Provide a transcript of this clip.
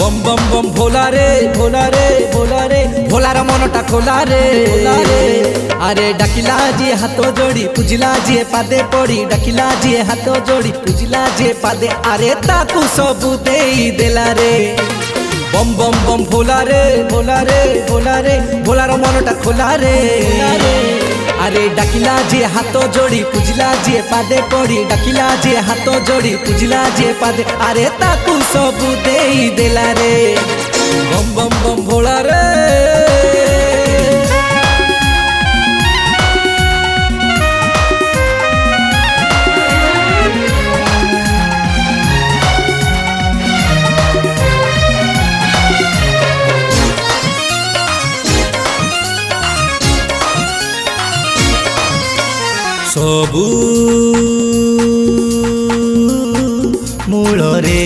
बम बम बम भोला रे भोला रे भोला रे भोलार मनटा खोला रे अरे डाकिला जी हाथ जोड़ी पूजिला जी पादे पड़ी डाकिला जी हाथ जोड़ी पूजिला जी पादे अरे ताकू सबू देई देला रे बम बम बम भोला रे भोला रे भोला रे भोलार मनटा खोला रे अरे डाकिला जी हाथ जोड़ी पूजिला जी पादे पड़ी डाकिला जी हाथ जोड़ी पूजिला जी पादे अरे ताकू सबू देई देला रे बम बम बम भोला रे सबू मूल रे